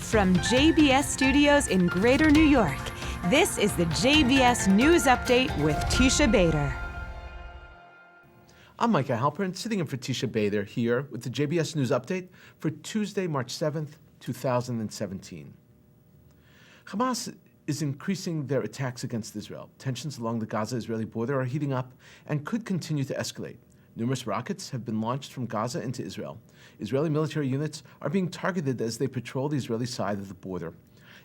From JBS Studios in Greater New York, this is the JBS News Update with Teisha Bader. I'm Micah Halpern, sitting in for Teisha Bader here with the JBS News Update for Tuesday, March 7th, 2017. Hamas is increasing their attacks against Israel. Tensions along the Gaza-Israeli border are heating up and could continue to escalate. Numerous rockets have been launched from Gaza into Israel. Israeli military units are being targeted as they patrol the Israeli side of the border.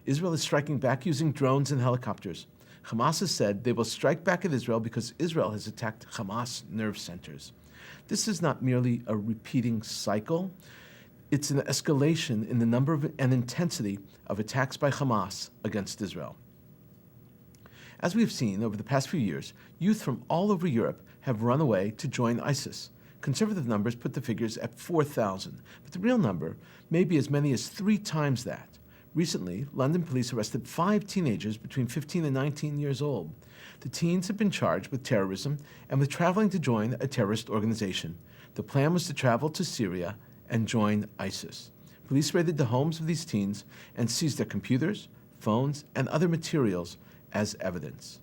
Israel is striking back using drones and helicopters. Hamas has said they will strike back at Israel because Israel has attacked Hamas nerve centers. This is not merely a repeating cycle. It's an escalation in the number and intensity of attacks by Hamas against Israel. As we have seen over the past few years, youth from all over Europe have run away to join ISIS. Conservative numbers put the figures at 4,000, but the real number may be as many as 3 times that. Recently, London police arrested 5 teenagers between 15 and 19 years old. The teens have been charged with terrorism and with traveling to join a terrorist organization. The plan was to travel to Syria and join ISIS. Police raided the homes of these teens and seized their computers, phones, and other materials as evidence.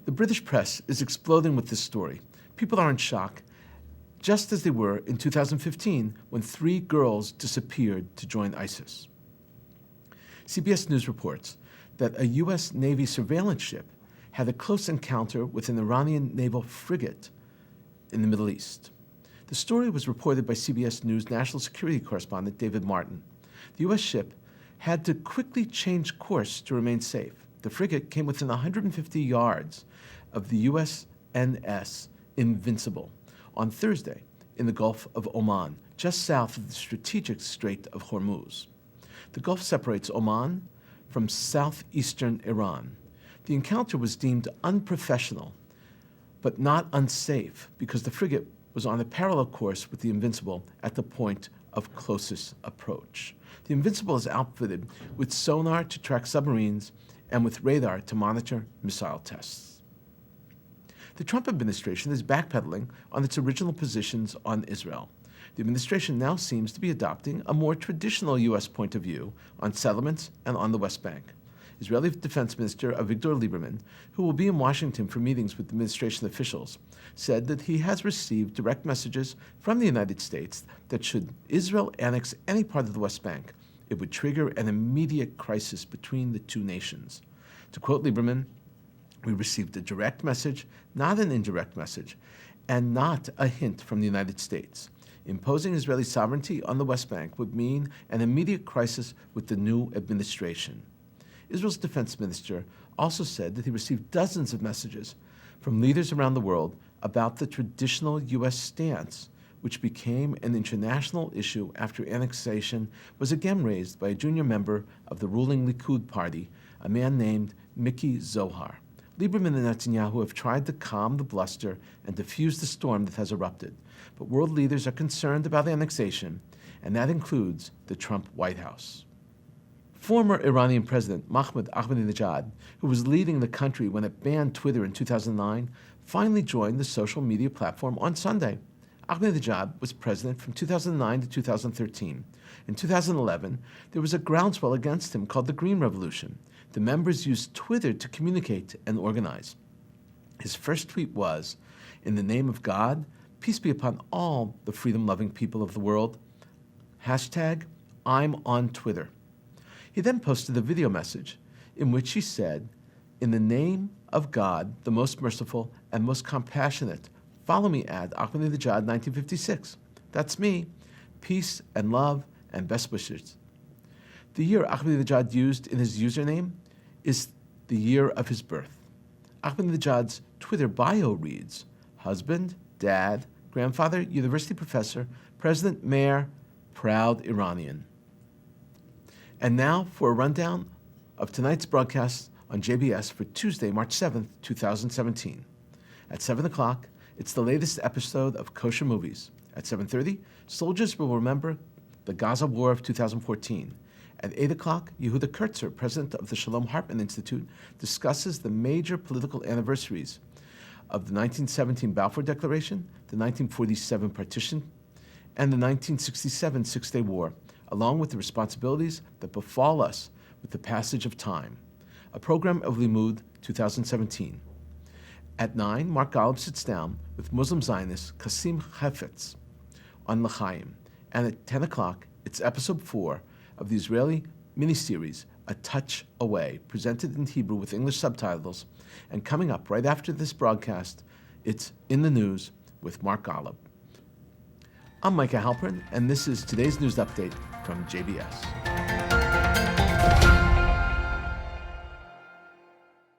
The British press is exploding with this story. People are in shock, just as they were in 2015 when 3 girls disappeared to join ISIS. CBS News reports that a U.S. Navy surveillance ship had a close encounter with an Iranian naval frigate in the Middle East. The story was reported by CBS News national security correspondent David Martin. The U.S. ship had to quickly change course to remain safe. The frigate came within 150 yards of the USNS Invincible on Thursday in the Gulf of Oman, just south of the strategic Strait of Hormuz. The Gulf separates Oman from southeastern Iran. The encounter was deemed unprofessional, but not unsafe, because the frigate was on a parallel course with the Invincible at the point of closest approach. The Invincible is outfitted with sonar to track submarines and with radar to monitor missile tests. The Trump administration is backpedaling on its original positions on Israel. The administration now seems to be adopting a more traditional U.S. point of view on settlements and on the West Bank. Israeli Defense Minister Avigdor Lieberman, who will be in Washington for meetings with administration officials, said that he has received direct messages from the United States that should Israel annex any part of the West Bank, it would trigger an immediate crisis between the two nations. To quote Lieberman, "We received a direct message, not an indirect message, and not a hint from the United States. Imposing Israeli sovereignty on the West Bank would mean an immediate crisis with the new administration." Israel's defense minister also said that he received dozens of messages from leaders around the world about the traditional U.S. stance, which became an international issue after annexation was again raised by a junior member of the ruling Likud party, a man named Miki Zohar. Lieberman and Netanyahu have tried to calm the bluster and diffuse the storm that has erupted, but world leaders are concerned about annexation, and that includes the Trump White House. Former Iranian President Mahmoud Ahmadinejad, who was leading the country when it banned Twitter in 2009, finally joined the social media platform on Sunday. Ahmadinejad was president from 2009 to 2013. In 2011, there was a groundswell against him called the Green Revolution. The members used Twitter to communicate and organize. His first tweet was, "In the name of God, peace be upon all the freedom-loving people of the world. Hashtag, I'm on Twitter." He then posted a video message in which he said, "In the name of God, the most merciful and most compassionate, follow me at Ahmadinejad 1956. That's me. Peace and love and best wishes." The year Ahmadinejad used in his username is the year of his birth. Ahmadinejad's Twitter bio reads, "Husband, dad, grandfather, university professor, president, mayor, proud Iranian." And now for a rundown of tonight's broadcast on JBS for Tuesday, March 7th, 2017. At 7 o'clock, it's the latest episode of Kosher Movies. At 7:30, soldiers will remember the Gaza War of 2014. At 8 o'clock, Yehuda Kurtzer, president of the Shalom Hartman Institute, discusses the major political anniversaries of the 1917 Balfour Declaration, the 1947 Partition, and the 1967 Six-Day War, along with the responsibilities that befall us with the passage of time, a program of Limud 2017. At 9, Mark Golub sits down with Muslim Zionist Kasim Hefetz on L'chaim, and at 10 o'clock, it's episode 4 of the Israeli miniseries A Touch Away, presented in Hebrew with English subtitles, and coming up right after this broadcast, it's In the News with Mark Golub. I'm Micah Halpern, and this is today's news update from JBS.